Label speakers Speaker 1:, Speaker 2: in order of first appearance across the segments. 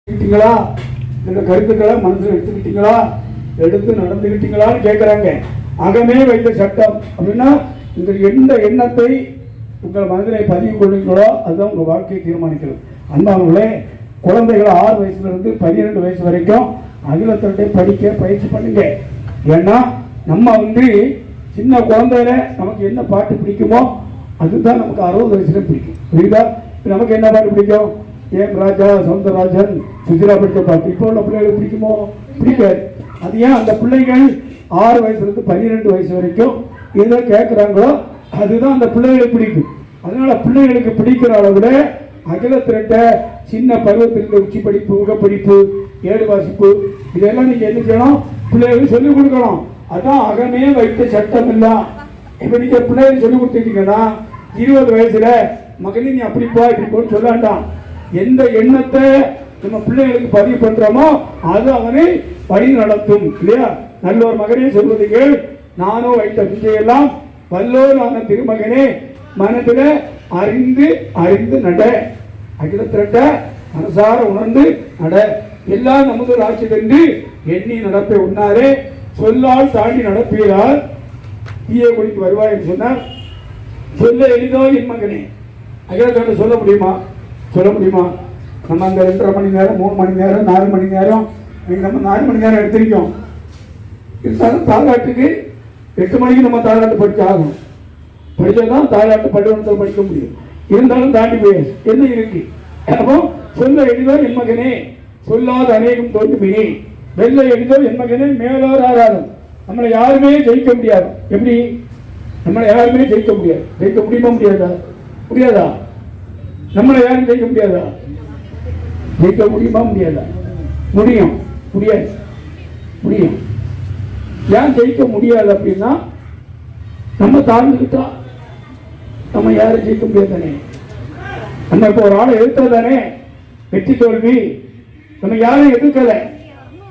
Speaker 1: இந்த கருத்துக்களை மனசில் எடுத்துக்கிட்டீங்களா, எடுத்து நடந்துக்கிட்டீங்களான்னு கேட்குறாங்க. அகமே வைத்த சட்டம் அப்படின்னா இந்த எந்த எண்ணத்தை உங்கள் மனதில் பதிவு கொள்ளுங்களோ அதுதான் உங்கள் வாழ்க்கையை தீர்மானிக்கிறது. அன்பானவர்களே, குழந்தைகள் 6 வயசுலேருந்து 12 வயசு வரைக்கும் அகிலத்திரட்டை படிக்க பயிற்சி பண்ணுங்க. ஏன்னா நம்ம சின்ன குழந்தையில நமக்கு என்ன பாட்டு பிடிக்குமோ அதுதான் நமக்கு 60 வயசுல பிடிக்கும். புரியுதா? நமக்கு என்ன பாட்டு பிடிக்கும்? ஏம் ராஜா, சவுந்தரராஜன், சுஜிரா படித்த பாட்டு இப்போ உள்ள பிள்ளைகளுக்கு பிடிக்குமோ? பிடிக்காது. அது ஏன் அந்த பிள்ளைகள் 6 வயசுலேருந்து 12 வயசு வரைக்கும் எதை கேட்குறாங்களோ அதுதான் அந்த பிள்ளைகளுக்கு பிடிக்கும். அதனால பிள்ளைகளுக்கு பிடிக்கிற அளவில் அகிலத்திரட்டை சின்ன பருவத்திற்கு உச்சி படிப்பு, உகப்படிப்பு, ஏடு வாசிப்பு இதெல்லாம் நீங்கள் என்ன செய்யணும்? பிள்ளைகளுக்கு சொல்லிக் கொடுக்கணும். அதான் அகமே வைத்த சட்டம் இல்லை. இப்போ நீங்கள் பிள்ளைகளுக்கு சொல்லிக் கொடுத்துட்டீங்கன்னா 20 வயசுல மகனே நீ அப்படி போ இப்படி போன்னு சொல்ல வேண்டாம். எந்த எண்ணத்தை நம்ம பிள்ளைகளுக்கு பதிவு பண்றோமோ அது அவனை வழி நடத்தும். இல்லையா? நல்லோர் மகனே சொல்வதுக்கு நானும் வைத்த விஜயெல்லாம் வல்லோர் ஆன திருமகனே மனதில் அறிந்து அறிந்து நட, அகிலத்திரட்ட மனசார உணர்ந்து நட, எல்லாம் நமது ஆட்சி தந்து எண்ணி நடப்பை உண்ணாரே, சொல்லால் தாண்டி நடப்பீரால் தீய குடிக்கு வருவாய் என்று சொன்னார். சொல்ல எளிதோ என் மகனே. அகிலத்திரட்ட சொல்ல முடியுமா? சொல்ல முடியுமா? நம்ம அந்த 2.5 மணி நேரம், 3 மணி நேரம், 4 மணி நேரம் நம்ம 4 மணி நேரம் எடுத்திருக்கோம். இருந்தாலும் தாலாட்டுக்கு 8 மணிக்கு நம்ம தாலாட்டு படிச்சு ஆகணும். படிச்சாதான் தாலாட்டு பள்ளிவனத்தில் படிக்க முடியும். இருந்தாலும் தாண்டி போய் என்ன இருக்கு? அப்போ சொல்ல எளிதோ என் மகனே, சொல்லாத அநேகம் தோன்றுமே, வெள்ள எளிதோ என் மகனே, மேலோர் ஆறாரும். நம்மளை யாருமே ஜெயிக்க முடியாது. எப்படி? நம்மளை யாருமே ஜெயிக்க முடியாது. ஜெயிக்க முடியுமா? முடியாதா? முடியாதா? நம்மளை யாரும் ஜெயிக்க முடியாதா? ஜெயிக்க முடியுமா? முடியாதா? முடியும். முடியாது. முடியும். ஏன் ஜெயிக்க முடியாது அப்படின்னா நம்ம தாழ்ந்துக்கிட்டா நம்ம யாரும் ஜெயிக்க முடியாது தானே. நம்ம இப்போ ஒரு ஆளை எதிர்த்தது தானே வெற்றி தோல்வி. நம்ம யாரும் எதிர்க்கல,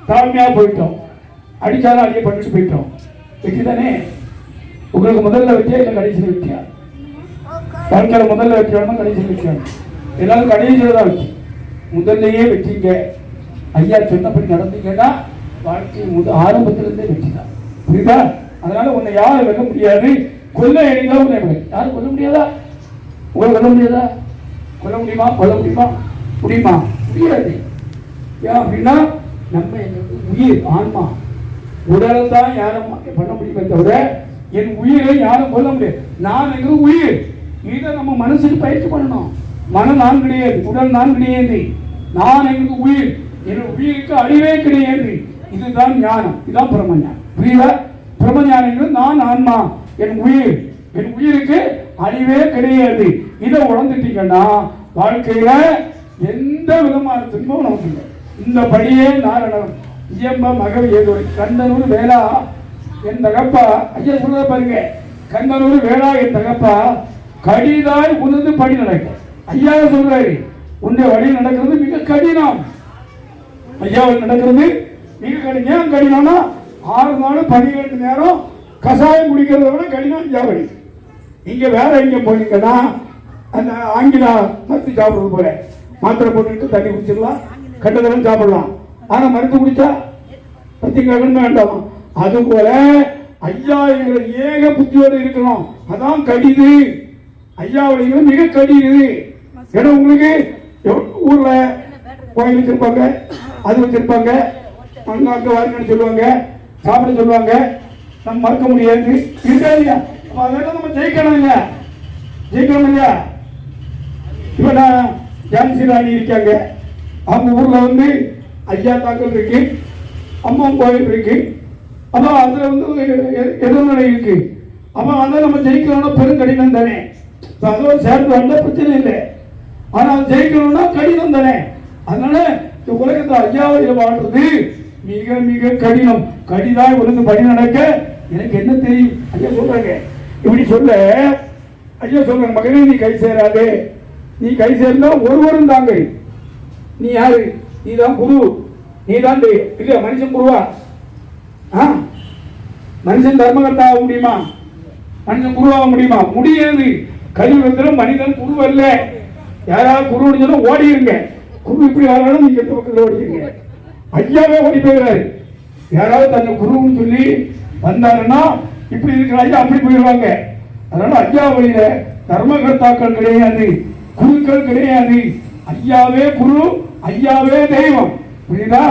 Speaker 1: தாழ்மையா போயிட்டோம். அடிச்சாலும் அடியே பண்ணிட்டு போயிட்டோம். வெற்றி தானே. உங்களுக்கு முதல்ல வெற்றியா இல்லை கடைசியில் வெற்றியா? வாழ்க்கையில முதல்ல வெற்றி வேணுமா கடைசியில் வெற்றி வேணும்? எல்லாரும் கடைசியில தான் வெற்றி. முதல்லையே வெற்றிங்க. ஐயா சொன்னபடி நடந்தீங்கன்னா வாழ்க்கை ஆரம்பத்திலிருந்தே வெற்றி தான். புரியுதா? அதனால உன்னை யாரும் வெல்ல முடியாது. கொல்ல எளிதா உன்னை யாரும் கொல்ல முடியாதா? உங்களை கொல்ல முடியாதா? கொல்ல முடியுமா? கொல்ல முடியுமா? முடியுமா? முடியாது. ஏன் அப்படின்னா நம்ம உயிர் ஆன்மா உடல் தான் யாரும் பண்ண முடியுமே தவிர என் உயிரை யாரும் கொல்ல முடியாது. நான் எங்களுக்கு உயிர். இதை நம்ம மனசுக்கு பயிற்சி பண்ணணும். மனம் நான் கிடையாது, உடல் நான் கிடையாது. நான் எங்களுக்கு உயிர். என் உயிருக்கு அழிவே கிடையாது. இதுதான் ஞானம். இதுதான் பிரம்மஞானம். புரியுதா? பிரம்மஞானம் நான் ஆன்மா, என் உயிர், என் உயிருக்கு அழிவே கிடையாது. இதை உணர்ந்துட்டீங்கன்னா வாழ்க்கையில எந்த விதமான துன்பமும் நமக்கு இல்லை. இந்த படியே நாரணம் இயம்ப மகவை ஏதோ கண்ணனூர் வேளா என் தகப்பா. ஐயா சொல்றத பாருங்க. கண்ணனூர் வேளா என் தகப்பா கடிதாய் உணர்ந்து படி நடக்க. ஐயா சொல்றாரு, உன்னுடைய வழி நடக்கிறது மிக கடினம். ஐயா நடக்கிறது மிக கடினம். ஏன் கடினம்னா 6 நாள் 12 நேரம் கசாயம் குடிக்கிறத விட கடினம் ஐயா வழி. இங்க வேற எங்க போனீங்கன்னா அந்த ஆங்கில மருந்து சாப்பிடுறது போல மாத்திரை போட்டுட்டு தண்ணி குடிச்சிடலாம், கட்டதெல்லாம் சாப்பிடலாம். ஆனா மருந்து குடிச்சா பத்தி கடன் வேண்டாம். அது போல ஐயா எங்களை ஏக புத்தியோடு இருக்கணும். அதான் கடிது. ஐயாவுடைய மிக கடிது. ஏன்னா உங்களுக்கு ஊர்ல கோயில் வச்சிருப்பாங்க, அது வச்சிருப்பாங்க, அங்க வாங்கன்னு சொல்லுவாங்க, சாப்பிட சொல்லுவாங்க. நம்ம மறக்க முடியாது. இருக்கா இல்லையா? அதெல்லாம் நம்ம ஜெயிக்கணும் இல்லையா? ஜெயிக்கணும் இல்லையா? இப்ப நான் ஜான்சி ராணி இருக்காங்க. அவங்க ஊர்ல ஐயா தாக்கல் இருக்கு, அம்மா கோயில் இருக்கு. அப்போ அதுல எதிர்நிலை இருக்கு. அப்போ அதை நம்ம ஜெயிக்கணும்னா பெரும் கடினம் தானே. அதோட சேர்ந்து வந்தா பிரச்சனை இல்லை. ஆனால் ஜெயிக்கணும்னா கடினம் தானே. அதனால இந்த உலகத்தில் ஐயாவை வாழ்றது மிக மிக கடினம். கடிதாய் ஒழுங்கு படி நடக்க எனக்கு என்ன தெரியும்? ஐயா சொல்றாங்க. இப்படி சொல்ல ஐயா சொல்றாங்க, மகனே நீ கை சேராதே. நீ கை சேர்ந்தா ஒருவரும் தாங்க. நீ யாரு? நீ தான் குரு. நீ தான் இல்லையா? மனுஷன் குருவா? மனுஷன் தர்மகர்த்தா ஆக முடியுமா? மனுஷன் குருவாக முடியுமா? முடியாது. கலியுகத்தில் மனிதன் குரு அல்ல. யாராவது குருன்னு சொன்னா ஓடிடுங்க. குரு இப்படி வராலும் நீங்க இந்த பக்கத்தில் ஓடிக்கிறீங்க. ஐயாவே ஓடி போயிடுறாரு. யாராவது தன்னை குருன்னு சொல்லி வந்தாருன்னா இப்படி இருக்கிற ஐயா அப்படி போயிடுவாங்க. அதனால ஐயா வழியில தர்மகர்த்தாக்கள் கிடையாது, குருக்கள் கிடையாது. ஐயாவே குரு, ஐயாவே தெய்வம். புரியுதா?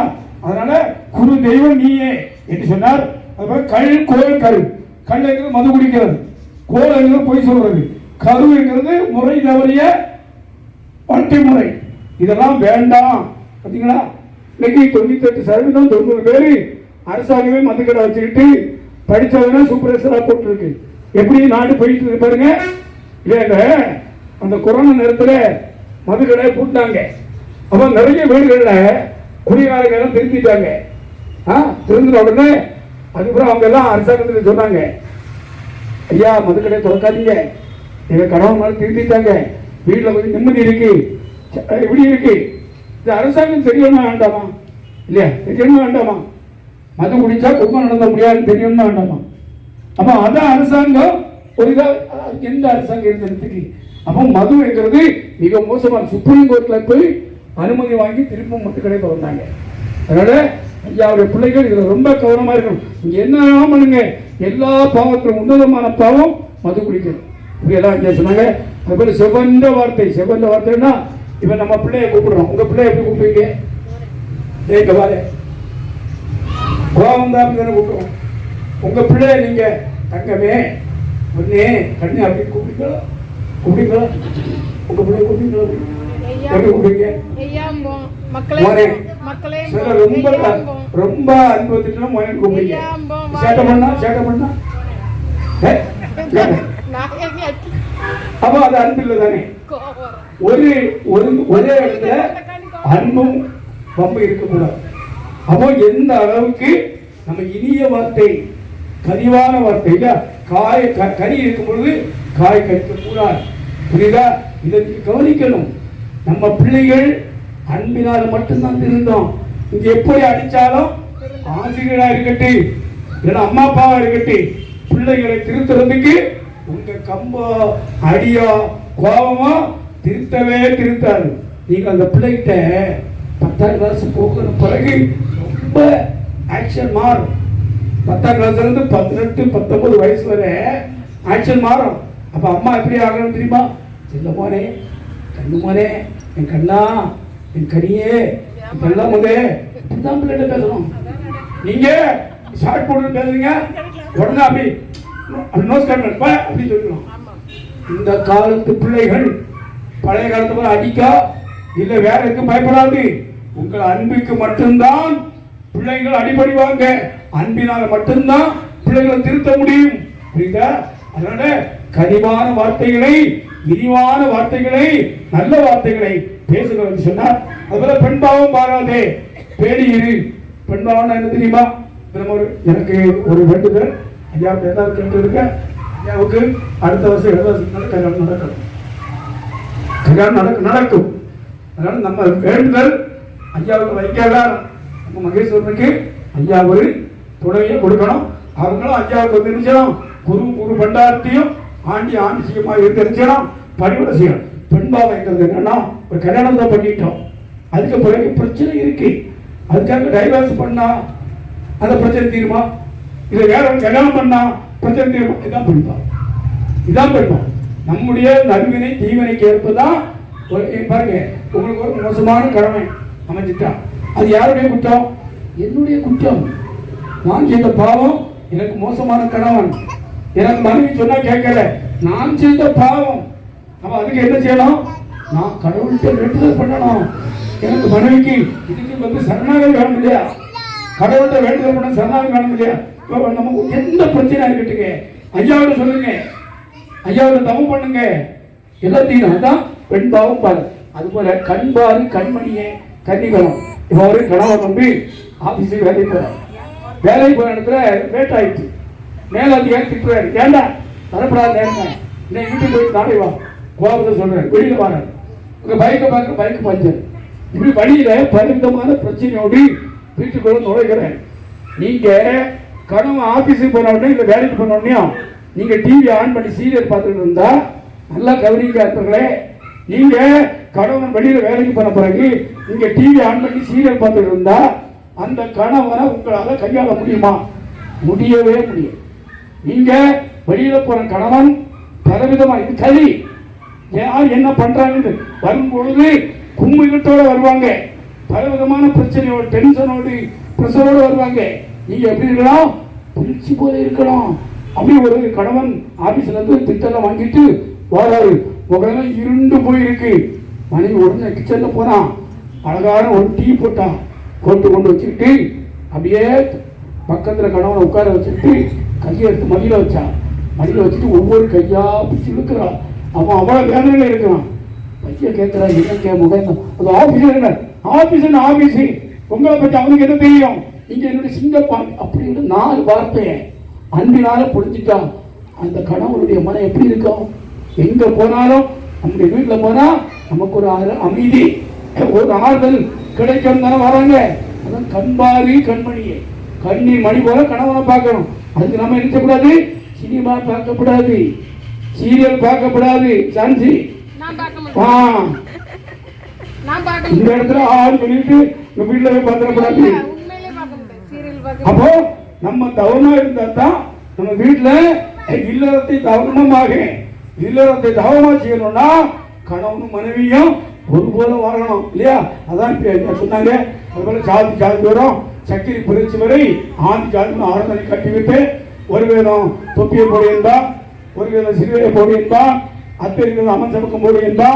Speaker 1: அதனால குரு தெய்வம் நீயே என்று சொன்னார். அதுபோல கல் கோல் கரு. கல் என்கிறது மது குடிக்கிறது, கோல் என்கிறது பொய் சொல்றது, கரு என்கிறது முறை தவறிய வாழ்க்கை முறை. இதெல்லாம் வேண்டாம். பார்த்தீங்களா? இன்னைக்கு 98% 90 பேர் அரசாங்கமே மதுக்கடை வச்சுக்கிட்டு படித்தவங்க சூப்பர்வைசராக போட்டுருக்கு. எப்படி நாடு போயிட்டு இருக்கு பாருங்க. இல்ல அந்த கொரோனா நேரத்தில் மதுக்கடை போட்டாங்க. அப்போ நிறைய வீடுகளில் குடிகாரங்க திருத்திட்டாங்க. திருந்தின உடனே அதுக்கப்புறம் அவங்க எல்லாம் அரசாங்கத்தில் சொன்னாங்க, ஐயா மதுக்கடை திறக்காதீங்க, எங்க கணவன் மேலே திருத்திட்டாங்க, வீட்டில் கொஞ்சம் நிம்மதி இருக்கு, இப்படி இருக்கு. இந்த அரசாங்கம் தெரியணுமா வேண்டாமா? இல்லையா? தெரியணுமா வேண்டாமா? மது குடிச்சா குடும்பம் நடந்த முடியாதுன்னு தெரியணுமா வேண்டாமா? அப்போ அதான் அரசாங்கம் ஒரு எந்த அரசாங்கம் இருந்ததுக்கு. அப்போ மதுங்கிறது மிக மோசமான. சுப்ரீம் கோர்ட்ல போய் அனுமதி வாங்கி திரும்ப மதுக்கடை திறந்தாங்க. அதனால ஐயாவுடைய பிள்ளைகள் இதுல ரொம்ப கவனமா இருக்கணும். இங்க என்ன பண்ணுங்க, எல்லா பாவத்திலும் உன்னதமான பாவம் மது குடிக்கணும். இப்படி எல்லாம் இங்க சொன்னாங்க. அதுபோல செவந்த வார்த்தை. செவந்த வார்த்தைன்னா இப்ப நம்ம பிள்ளைய கூப்பிடுறோம். உங்க பிள்ளைய எப்படி கூப்பிடுவீங்க? வாரு கோவம் தான் கூப்பிடுவோம். உங்க பிள்ளைய நீங்க தங்கமே ஒன்னே கண்ணு அப்படின்னு கூப்பிடுங்களா? கூப்பிடுங்களா? உங்க பிள்ளைய கூப்பிடுங்களா? எப்படி கூப்பிடுங்க? ரொம்ப ரொம்ப அனுபவத்திட்டு மொழி கூப்பிடுங்க. சேட்டை பண்ணா சேட்டை பண்ணா அப்போ அது அன்பு இல்லை தானே. ஒரே இடத்துல அன்பும் பம்பு இருக்கக்கூடாது. அப்போ எந்த அளவுக்கு நம்ம இனிய வார்த்தை, கனிவான வார்த்தை இல்ல, கனி இருக்கும் பொழுது காய் கடிக்க கூடாது. புரியுதா? இதை கவனிக்கணும். நம்ம பிள்ளைகள் அன்பினால் மட்டும்தான் திருந்தோம். இங்க எப்படி அடிச்சாலும் ஆசிரியரா இருக்கட்டும், இல்லைன்னா அம்மா அப்பாவா இருக்கட்டும், பிள்ளைகளை திருத்துறதுக்கு உங்க கம்போ அடியோ கோபமோ திருத்தவே திருத்தாது. நீங்க அந்த பிள்ளைகிட்ட 10ஆம் கிளாஸ் போகிற பிறகு ரொம்ப ஆக்ஷன் மாறும். 10ஆம் கிளாஸ்ல இருந்து 18 19 வயசு வரை ஆக்ஷன் மாறும். அப்ப அம்மா எப்படி ஆகணும் தெரியுமா? சின்ன மோனே, கண்ணு மோனே, என் கண்ணா, என் கனியே, எல்லாம் முதே இப்படிதான் பிள்ளைகிட்ட பேசணும். நீங்க ஷார்ட் போட்டு பேசுறீங்க, உடனே அப்படி நோஸ் கட் அப்படின்னு சொல்லணும். இந்த காலத்து பிள்ளைகள் பழைய காலத்து போல அடிக்கா இல்ல வேற எதுக்கும் பயப்படாது. உங்கள் அன்புக்கு மட்டும்தான் பிள்ளைகள் அடிபடிவாங்க. அன்பினால மட்டும்தான் பிள்ளைகளை திருத்த முடியும். புரியுதா? அதனால கனிவான வார்த்தைகளை, இனிவான வார்த்தைகளை, நல்ல வார்த்தைகளை பேசுகிறேன் சொன்னார். அதுபோல பெண்பாவம் பாராதே, பேடி இரு. பெண்பாவம் என்ன தெரியுமா? எனக்கு ஒரு வேண்டுதல், ஐயா ஏதாவது கேட்டு இருக்க, ஐயாவுக்கு அடுத்த வருஷம் 70 கல்யாணம் நடக்கும். கல்யாணம் நடக்கும். அதனால நம்ம வேண்டுதல் ஐயாவுக்கு வைக்கலாம். நம்ம மகேஸ்வரனுக்கு ஐயா ஒரு துணையை கொடுக்கணும். அவங்களும் ஐயாவுக்கு வந்து நினைச்சோம், குரு பண்டாரத்தையும் ஆண்டி சீக்கிரமாக இருந்து நினைச்சோம், பணிவிட செய்யணும். பெண்பாவைங்கிறது என்னன்னா, ஒரு கல்யாணம் தான் பண்ணிட்டோம், அதுக்கு பிறகு பிரச்சனை இருக்கு, அதுக்காக டைவர்ஸ் பண்ணா அந்த பிரச்சனை தீருமா? இதை வேற கல்யாணம் பண்ணா பிரச்சனை தீருமா? இதான் பெண்பாவம். இதான் பெண்பாவம். நம்முடைய நல்வினை தீவினைக்கு ஏற்பதான். பாருங்க, உங்களுக்கு ஒரு மோசமான கடமை அமைஞ்சிட்டான், அது யாருடைய குற்றம்? என்னுடைய குற்றம். நான் செய்த பாவம், எனக்கு மோசமான கணவன், எனக்கு மனைவி சொன்னா கேட்கல, நான் செய்த பாவம். அப்ப அதுக்கு என்ன செய்யணும்? நான் கடவுள்கிட்ட வேண்டுதல் பண்ணணும். எனக்கு மனைவிக்கு இதுக்கு வந்து சரணாகதி வேணும் இல்லையா? கடவுள்கிட்ட வேண்டுதல் பண்ண சரணாகதி வேணும் இல்லையா? நமக்கு எந்த பிரச்சனை இருக்கட்டுங்க, ஐயாவோட சொல்லுங்க, ஐயாவோட தவம் பண்ணுங்க, எல்லாத்தையும். அதான் பெண் பாவம் பாரு. அது போல கண்பாரு கண்மணியே கன்னிகளும். இப்போ ஒரு கணவன் வந்து ஆபீஸுக்கு வேலைக்கு போறாரு. வேலைக்கு போற இடத்துல லேட் ஆயிடுச்சு. மேலதிகாரி திட்டுறாரு, ஏண்டா வரப்படாத நேரங்க, இன்னைக்கு வீட்டுக்கு போய் நாளை வா, கோபத்தை சொல்றேன், வெளியில வாங்க, உங்க பைக்கை பார்க்க பைக் பஞ்சர். இப்படி வழியில பரிமிதமான பிரச்சனையோடு வீட்டுக்குள்ள நுழைகிறேன். நீங்க கணவன் ஆபீஸுக்கு போன உடனே இல்லை வேலைக்கு போன உடனே நீங்க டிவி ஆன் பண்ணி சீரியல் பார்த்துட்டு இருந்தா நல்லா கவனிக்க இருப்பீங்களே. நீங்க கணவன் வெளியில வேலைக்கு போன பிறகு நீங்க டிவி ஆன் பண்ணி சீரியல் பார்த்துட்டு இருந்தா அந்த கணவனை உங்களால கையாள முடியுமா? முடியவே முடியும். நீங்க வெளியில போற கணவன் பலவிதமா இது களி யார் என்ன பண்றாங்கன்னு வரும்பொழுது கும்மிட்டோட வருவாங்க, பலவிதமான பிரச்சனையோடு டென்ஷனோடு பிரஷரோடு வருவாங்க. நீங்க எப்படி இருக்கலாம்? புளிச்சு போல இருக்கணும். அப்படி ஒரு கணவன் ஆபீஸ்ல இருந்து திட்டெல்லாம் வாங்கிட்டு வராரு, முகம் இருண்டு போயிருக்கு. மனைவி உடனே கிச்சன்ல போனான், அழகான ஒரு டீ போட்டான், போட்டு கொண்டு வச்சுக்கிட்டு அப்படியே பக்கத்துல கணவனை உட்கார வச்சுக்கிட்டு கையை எடுத்து மடியில வச்சான். மடியில வச்சுட்டு ஒவ்வொரு கையா பிடிச்சி இழுக்கிறான். அவன் அவ்வளவு வேதனையில இருக்கிறான். பையன் கேட்கிறான், என்ன முகம்? அது ஆபீஸ் என்ன ஆபீஸ், உங்களை பற்றி அவனுக்கு என்ன தெரியும்? நீங்க என்னுடைய சிங்கப்பான் அப்படின்னு 4 வார்த்தையை அன்பினால புரிஞ்சுட்டான். அந்த கணவனுடைய மனம் எப்படி இருக்கும்? எங்க போனாலும் நம்முடைய வீட்டுல போனா நமக்கு ஒரு அமைதி, ஒரு ஆறுதல் கிடைக்கும் தானே வராங்க. அதான் கண்பாரி கண்மணியே, கண்ணீர் மணி போல கணவனை பார்க்கணும். அதுக்கு நம்ம நினைச்சக்கூடாது, சினிமா பார்க்கப்படாது, சீரியல் பார்க்கப்படாது. சான்சி இந்த இடத்துல ஆள் சொல்லிட்டு வீட்டுல போய் பார்த்துடக்கூடாது. அப்போ நம்ம தவமா இருந்தா தான் நம்ம வீட்டுல இல்லறத்தை தவமா செய்யணும்னா கணவனும் மனைவியும் ஒரு போல வரணும் இல்லையா? அதான் சொன்னாங்க. அதுபோல ஜாதி வரும், சக்கிரி பிரிச்சு வரை ஆதி ஜாதி ஆரம்பனை கட்டிவிட்டு ஒரு வேதம் தொப்பியை போடு என்பா, ஒரு வேதம் சிறுவையை போடு என்பா, அத்தனை அமன் சமக்கம் போடு என்பா,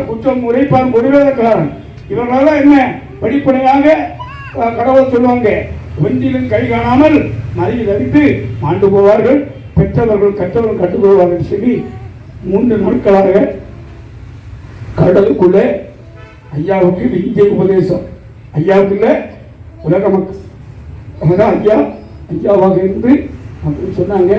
Speaker 1: குற்றம் உரைப்பான் ஒரு வேதக்காரன். இவர்களால என்ன படிப்படையாக கடவுள் சொல்லுவாங்க, ஒன்றிலும் கை காணாமல் மறையில் அடித்து மாண்டு போவார்கள், பெற்றவர்கள் கற்றவர்கள் கண்டு போவார்கள் சொல்லி 3 நாட்களாக கடலுக்குள்ளே ஐயாவுக்கு விஞ்சை உபதேசம். ஐயாவுக்குள்ள உலக மக்கள் ஐயாவாக இருந்து அப்படின்னு சொன்னாங்க.